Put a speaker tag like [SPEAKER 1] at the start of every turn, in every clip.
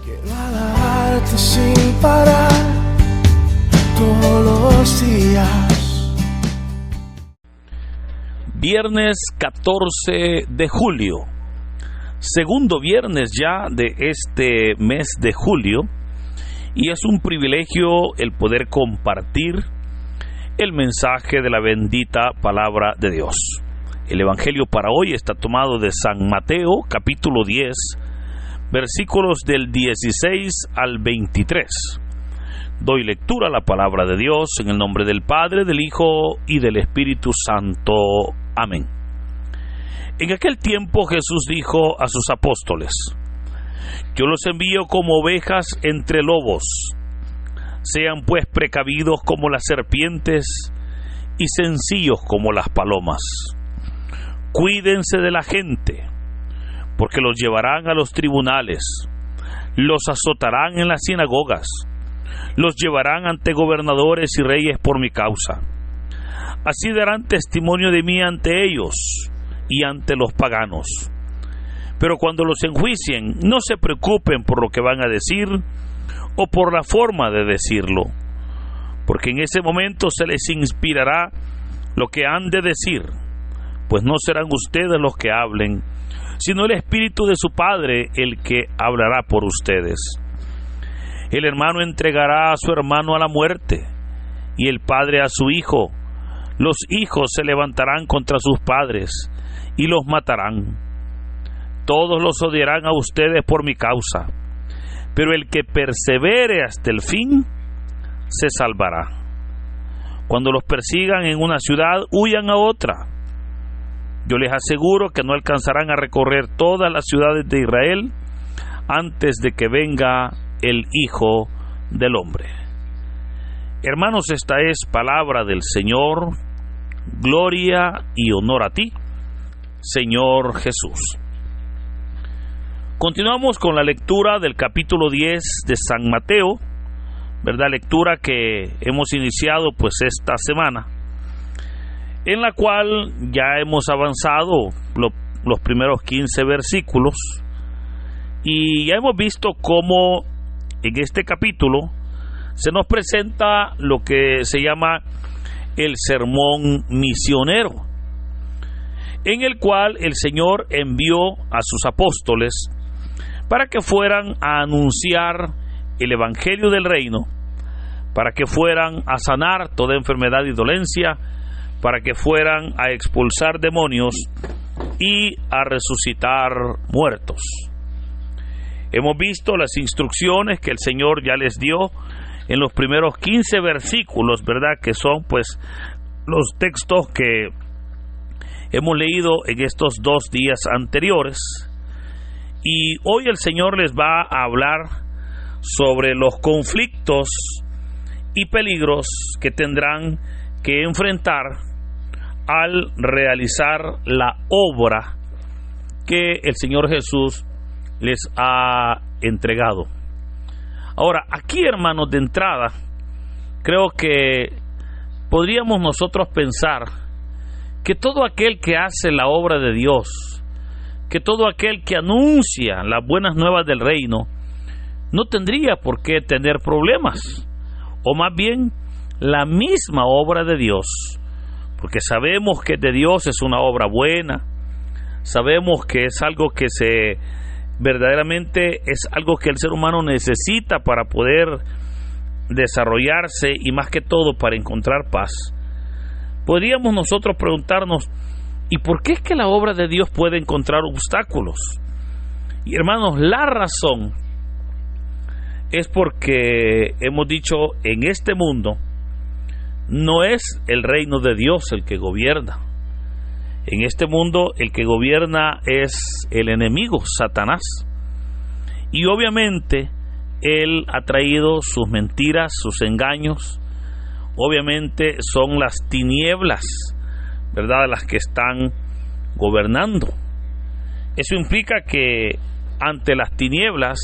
[SPEAKER 1] Quiero alabarte sin parar todos los días.
[SPEAKER 2] Viernes 14 de julio, segundo viernes ya de este mes de julio, y es un privilegio el poder compartir el mensaje de la bendita palabra de Dios. El evangelio para hoy está tomado de San Mateo, capítulo 10, versículos del 16 al 23. Doy lectura a la palabra de Dios en el nombre del Padre, del Hijo y del Espíritu Santo. Amén. En aquel tiempo Jesús dijo a sus apóstoles: Yo los envío como ovejas entre lobos. Sean pues precavidos como las serpientes y sencillos como las palomas. Cuídense de la gente, porque los llevarán a los tribunales, los azotarán en las sinagogas, los llevarán ante gobernadores y reyes por mi causa. Así darán testimonio de mí ante ellos y ante los paganos. Pero cuando los enjuicien, no se preocupen por lo que van a decir o por la forma de decirlo, porque en ese momento se les inspirará lo que han de decir, pues no serán ustedes los que hablen, sino el Espíritu de su Padre el que hablará por ustedes. El hermano entregará a su hermano a la muerte, y el padre a su hijo. Los hijos se levantarán contra sus padres, y los matarán. Todos los odiarán a ustedes por mi causa, pero el que persevere hasta el fin, se salvará. Cuando los persigan en una ciudad, huyan a otra. Yo les aseguro que no alcanzarán a recorrer todas las ciudades de Israel antes de que venga el Hijo del Hombre. Hermanos, esta es palabra del Señor. Gloria y honor a ti, Señor Jesús. Continuamos con la lectura del capítulo 10 de San Mateo, ¿verdad? Lectura que hemos iniciado pues esta semana, en la cual ya hemos avanzado los primeros 15 versículos, y ya hemos visto cómo en este capítulo se nos presenta lo que se llama el sermón misionero, en el cual el Señor envió a sus apóstoles para que fueran a anunciar el evangelio del reino, para que fueran a sanar toda enfermedad y dolencia, para que fueran a expulsar demonios y a resucitar muertos. Hemos visto las instrucciones que el Señor ya les dio en los primeros 15 versículos, ¿verdad? Que son pues los textos que hemos leído en estos 2 días anteriores. Y hoy el Señor les va a hablar sobre los conflictos y peligros que tendrán que enfrentar al realizar la obra que el Señor Jesús les ha entregado. Ahora, aquí, hermanos, de entrada, creo que podríamos nosotros pensar que todo aquel que hace la obra de Dios, que todo aquel que anuncia las buenas nuevas del reino, no tendría por qué tener problemas, o más bien la misma obra de Dios, porque sabemos que de Dios es una obra buena, sabemos que es algo que verdaderamente es algo que el ser humano necesita para poder desarrollarse y más que todo para encontrar paz. Podríamos nosotros preguntarnos, ¿y por qué es que la obra de Dios puede encontrar obstáculos? Y hermanos, la razón es porque hemos dicho, en este mundo no es el reino de Dios el que gobierna. En este mundo el que gobierna es el enemigo, Satanás. Y obviamente él ha traído sus mentiras, sus engaños. Obviamente son las tinieblas, ¿verdad?, las que están gobernando. Eso implica que ante las tinieblas,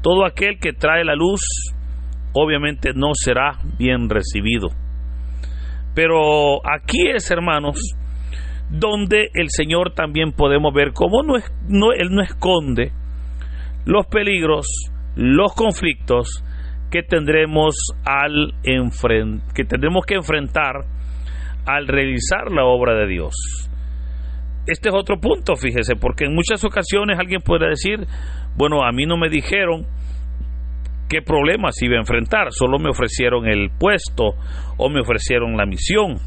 [SPEAKER 2] todo aquel que trae la luz, obviamente no será bien recibido. Pero aquí es, hermanos, donde el Señor también podemos ver cómo Él no esconde los peligros los conflictos que tendremos que enfrentar al realizar la obra de Dios. Este es otro punto, fíjese, porque en muchas ocasiones alguien podrá decir, bueno, a mí no me dijeron qué problemas iba a enfrentar, solo me ofrecieron el puesto o me ofrecieron la misión,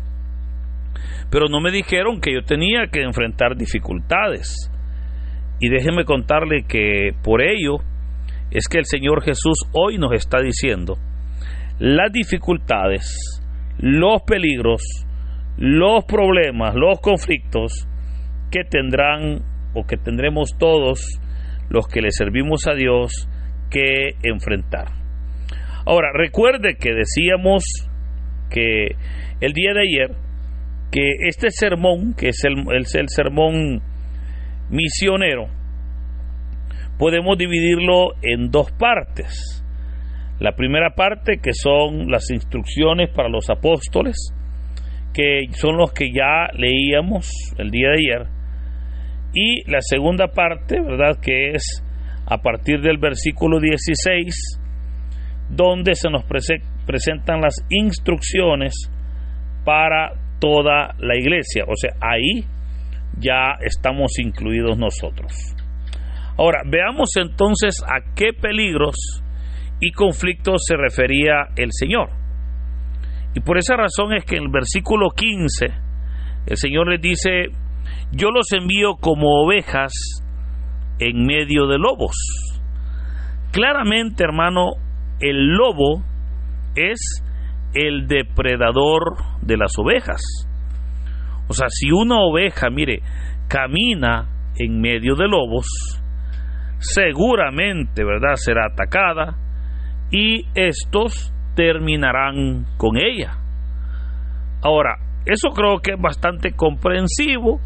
[SPEAKER 2] pero no me dijeron que yo tenía que enfrentar dificultades. Y déjeme contarle que por ello es que el Señor Jesús hoy nos está diciendo las dificultades, los peligros, los problemas, los conflictos que tendrán o que tendremos todos los que le servimos a Dios que enfrentar. Ahora, recuerde que decíamos que el día de ayer que este sermón, que es el sermón misionero, podemos dividirlo en dos partes. La primera parte, que son las instrucciones para los apóstoles, que son los que ya leíamos el día de ayer, y la segunda parte, ¿verdad?, que es a partir del versículo 16, donde se nos presentan las instrucciones para toda la iglesia. O sea, ahí ya estamos incluidos nosotros. Ahora, veamos entonces a qué peligros y conflictos se refería el Señor. Y por esa razón es que en el versículo 15, el Señor les dice: yo los envío como ovejas en medio de lobos. Claramente, hermano, el lobo es el depredador de las ovejas. O sea, si una oveja, mire, camina en medio de lobos, seguramente, ¿verdad?, será atacada y estos terminarán con ella. Ahora, eso creo que es bastante comprensivo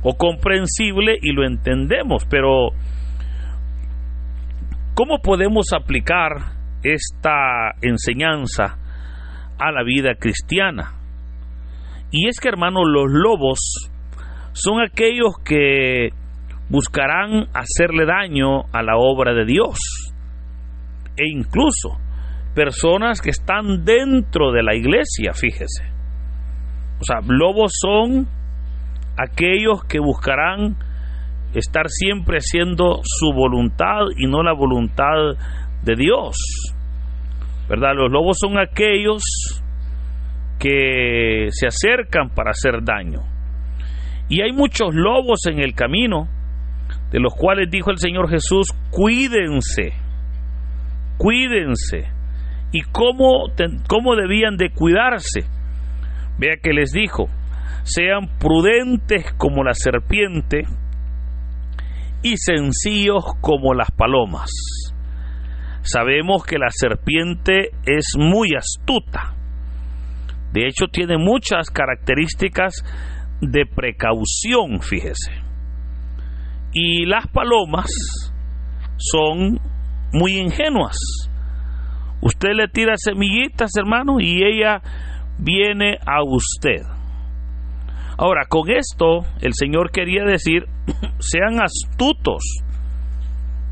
[SPEAKER 2] o comprensible y lo entendemos, pero ¿cómo podemos aplicar esta enseñanza a la vida cristiana? Y es que, hermano, los lobos son aquellos que buscarán hacerle daño a la obra de Dios, e incluso personas que están dentro de la iglesia, fíjese. O sea, lobos son aquellos que buscarán estar siempre haciendo su voluntad y no la voluntad de Dios, ¿verdad? Los lobos son aquellos que se acercan para hacer daño. Y hay muchos lobos en el camino, de los cuales dijo el Señor Jesús: cuídense. ¿Y cómo debían de cuidarse? Vea que les dijo: sean prudentes como la serpiente y sencillos como las palomas. Sabemos que la serpiente es muy astuta. De hecho, tiene muchas características de precaución, fíjese. Y las palomas son muy ingenuas. Usted le tira semillitas, hermano, y ella viene a usted. Ahora, con esto el Señor quería decir: sean astutos.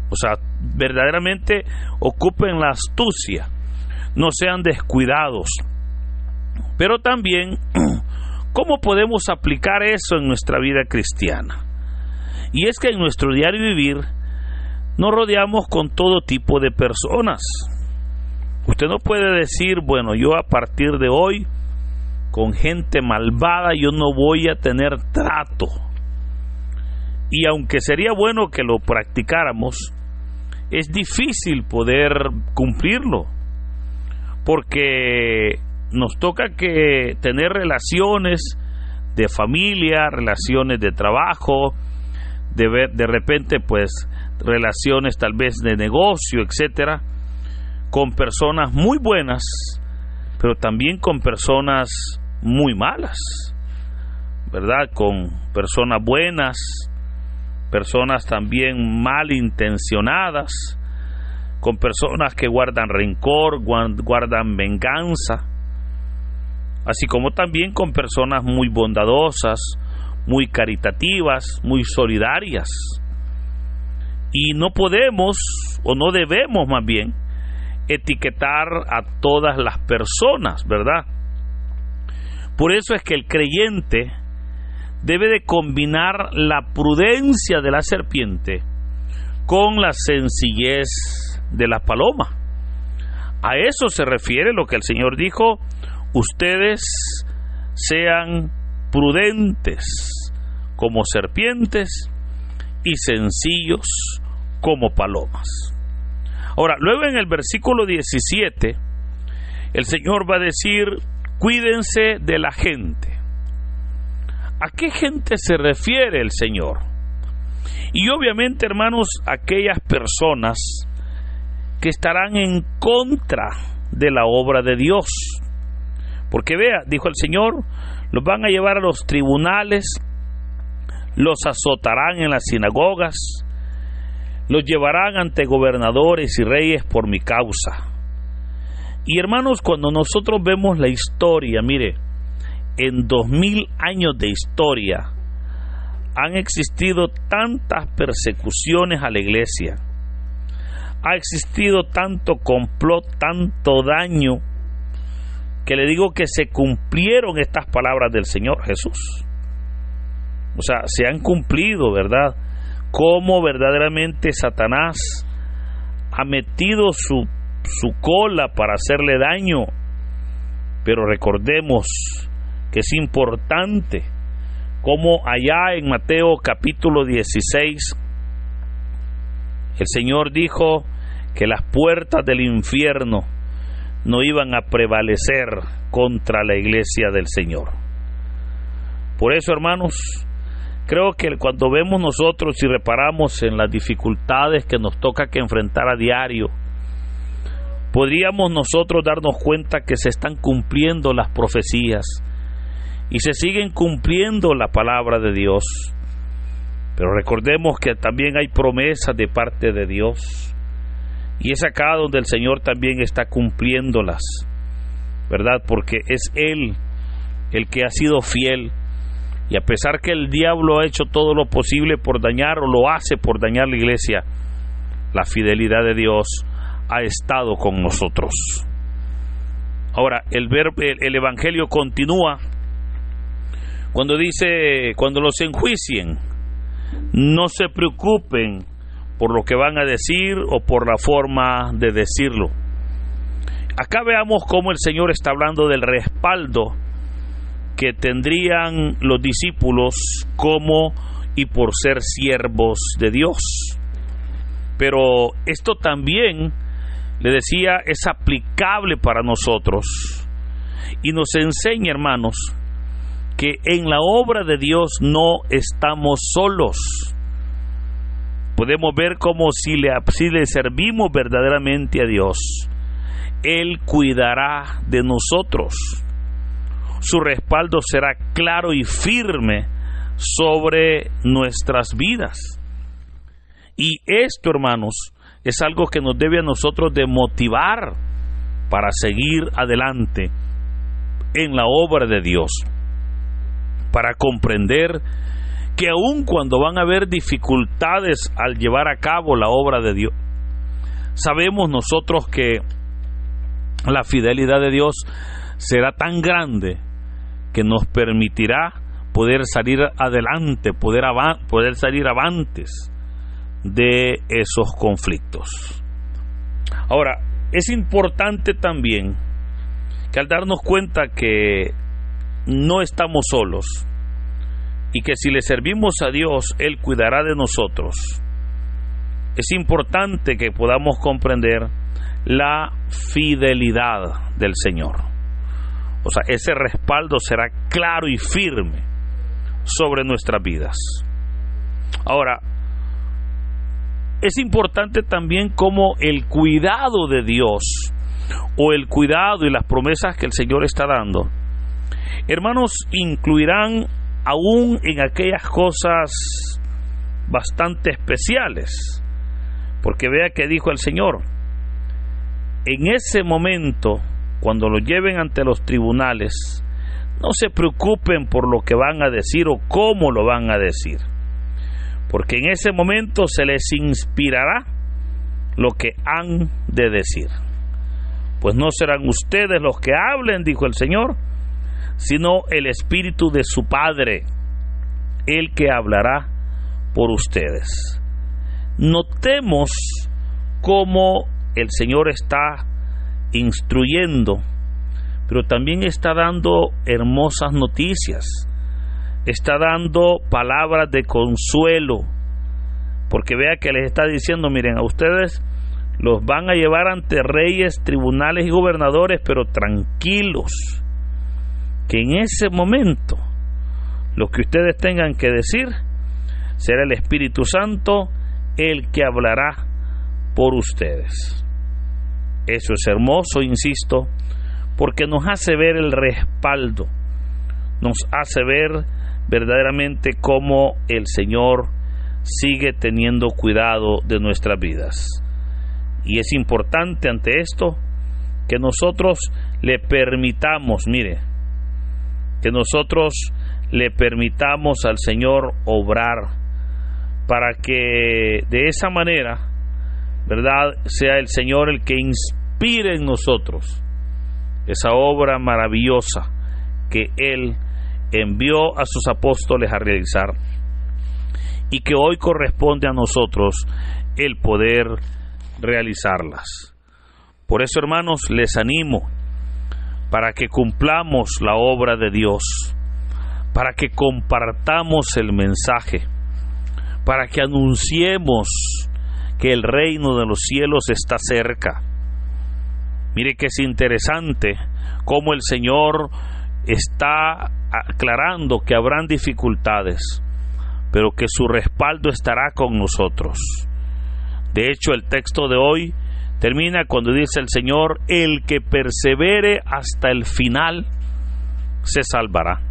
[SPEAKER 2] O sea, verdaderamente ocupen la astucia, no sean descuidados. Pero también, ¿cómo podemos aplicar eso en nuestra vida cristiana? Y es que en nuestro diario vivir nos rodeamos con todo tipo de personas. Usted no puede decir: bueno, yo a partir de hoy con gente malvada yo no voy a tener trato. Y aunque sería bueno que lo practicáramos, es difícil poder cumplirlo, porque nos toca que tener relaciones de familia, relaciones de trabajo, de repente pues relaciones tal vez de negocio, etcétera, con personas muy buenas, pero también con personas muy malas, ¿verdad? Con personas buenas, personas también malintencionadas, con personas que guardan rencor, guardan venganza, así como también con personas muy bondadosas, muy caritativas, muy solidarias. Y no podemos, o no debemos más bien, etiquetar a todas las personas, ¿verdad? Por eso es que el creyente debe de combinar la prudencia de la serpiente con la sencillez de la paloma. A eso se refiere lo que el Señor dijo: ustedes sean prudentes como serpientes y sencillos como palomas. Ahora, luego en el versículo 17, el Señor va a decir: cuídense de la gente. ¿A qué gente se refiere el Señor? Y obviamente, hermanos, aquellas personas que estarán en contra de la obra de Dios. Porque vea, dijo el Señor, los van a llevar a los tribunales, los azotarán en las sinagogas, los llevarán ante gobernadores y reyes por mi causa. Y hermanos, cuando nosotros vemos la historia, mire, en 2000 años de historia han existido tantas persecuciones a la iglesia, ha existido tanto complot, tanto daño, que le digo que se cumplieron estas palabras del Señor Jesús. O sea, se han cumplido, ¿verdad? Cómo verdaderamente Satanás ha metido su cola para hacerle daño. Pero recordemos que es importante cómo allá en Mateo capítulo 16 el Señor dijo que las puertas del infierno no iban a prevalecer contra la iglesia del Señor. Por eso, hermanos, creo que cuando vemos nosotros y reparamos en las dificultades que nos toca que enfrentar a diario, podríamos nosotros darnos cuenta que se están cumpliendo las profecías y se siguen cumpliendo la palabra de Dios. Pero recordemos que también hay promesas de parte de Dios, y es acá donde el Señor también está cumpliéndolas, ¿verdad? Porque es Él el que ha sido fiel, y a pesar que el diablo ha hecho todo lo posible por dañar, o lo hace por dañar la iglesia, la fidelidad de Dios ha estado con nosotros. Ahora, el Evangelio continúa cuando dice: cuando los enjuicien, no se preocupen por lo que van a decir o por la forma de decirlo. Acá veamos cómo el Señor está hablando del respaldo que tendrían los discípulos como y por ser siervos de Dios. Pero esto también, le decía, es aplicable para nosotros y nos enseña, hermanos, que en la obra de Dios no estamos solos. Podemos ver como si le servimos verdaderamente a Dios, Él cuidará de nosotros. Su respaldo será claro y firme sobre nuestras vidas. Y esto, hermanos, es algo que nos debe a nosotros de motivar para seguir adelante en la obra de Dios, para comprender que aun cuando van a haber dificultades al llevar a cabo la obra de Dios, sabemos nosotros que la fidelidad de Dios será tan grande que nos permitirá poder salir adelante, poder salir avantes de esos conflictos. Ahora, es importante también que al darnos cuenta que no estamos solos y que si le servimos a Dios, Él cuidará de nosotros, es importante que podamos comprender la fidelidad del Señor. O sea, ese respaldo será claro y firme sobre nuestras vidas. Ahora, es importante también cómo el cuidado de Dios, o el cuidado y las promesas que el Señor está dando, hermanos, incluirán aún en aquellas cosas bastante especiales. Porque vea que dijo el Señor: en ese momento, cuando lo lleven ante los tribunales, no se preocupen por lo que van a decir o cómo lo van a decir, porque en ese momento se les inspirará lo que han de decir. Pues no serán ustedes los que hablen, dijo el Señor, sino el Espíritu de su Padre, el que hablará por ustedes. Notemos cómo el Señor está instruyendo, pero también está dando hermosas noticias, está dando palabras de consuelo, porque vea que les está diciendo: miren, a ustedes los van a llevar ante reyes, tribunales y gobernadores, pero tranquilos, que en ese momento lo que ustedes tengan que decir será el Espíritu Santo el que hablará por ustedes. Eso es hermoso, insisto, porque nos hace ver el respaldo, nos hace ver verdaderamente cómo el Señor sigue teniendo cuidado de nuestras vidas. Y es importante ante esto que nosotros le permitamos, mire, que nosotros le permitamos al Señor obrar, para que de esa manera, ¿verdad?, sea el Señor el que inspire en nosotros esa obra maravillosa que Él envió a sus apóstoles a realizar, y que hoy corresponde a nosotros el poder realizarlas. Por eso, hermanos, les animo para que cumplamos la obra de Dios, para que compartamos el mensaje, para que anunciemos que el reino de los cielos está cerca. Mire que es interesante cómo el Señor está aclarando que habrán dificultades, pero que su respaldo estará con nosotros. De hecho, el texto de hoy termina cuando dice el Señor: el que persevere hasta el final se salvará.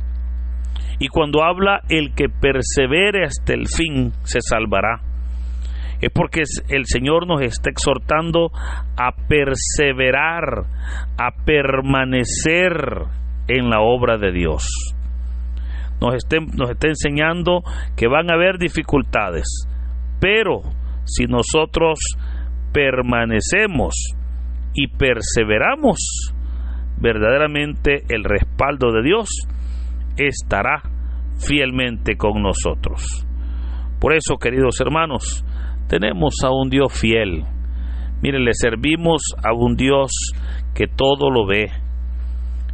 [SPEAKER 2] Y cuando habla el que persevere hasta el fin se salvará, es porque el Señor nos está exhortando a perseverar, a permanecer en la obra de Dios. Nos está enseñando que van a haber dificultades, pero si nosotros permanecemos y perseveramos, verdaderamente el respaldo de Dios estará fielmente con nosotros. Por eso, queridos hermanos, tenemos a un Dios fiel. Miren, le servimos a un Dios que todo lo ve,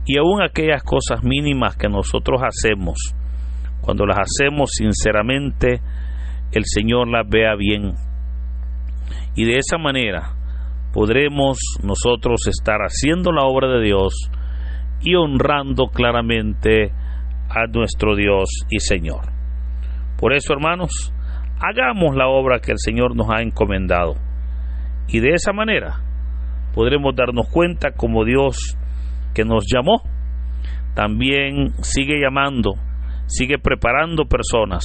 [SPEAKER 2] y aún aquellas cosas mínimas que nosotros hacemos, cuando las hacemos sinceramente, el Señor las vea bien, y de esa manera podremos nosotros estar haciendo la obra de Dios y honrando claramente a nuestro Dios y Señor. Por eso, hermanos, hagamos la obra que el Señor nos ha encomendado, y de esa manera podremos darnos cuenta como Dios, que nos llamó, también sigue llamando, sigue preparando personas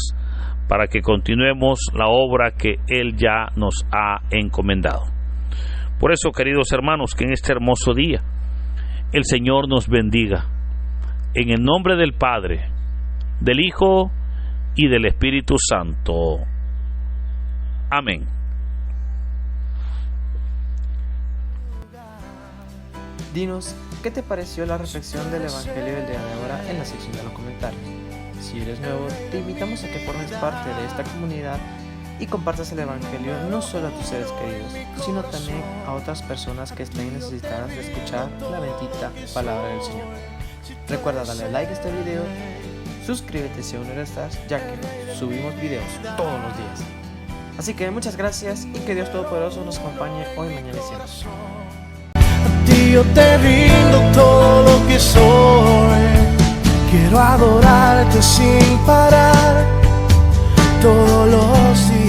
[SPEAKER 2] para que continuemos la obra que Él ya nos ha encomendado. Por eso, queridos hermanos, que en este hermoso día el Señor nos bendiga, en el nombre del Padre, del Hijo y del Espíritu Santo. Amén.
[SPEAKER 3] Dinos, ¿qué te pareció la reflexión del Evangelio del día de ahora en la sección de los comentarios? Si eres nuevo, te invitamos a que formes parte de esta comunidad y compartas el Evangelio no solo a tus seres queridos, sino también a otras personas que estén necesitadas de escuchar la bendita palabra del Señor. Recuerda darle like a este video, suscríbete si aún no lo estás, ya que subimos videos todos los días. Así que muchas gracias y que Dios Todopoderoso nos acompañe hoy, mañana y siempre.
[SPEAKER 1] A ti yo te rindo todo lo que soy. Quiero adorarte sin parar todos los días.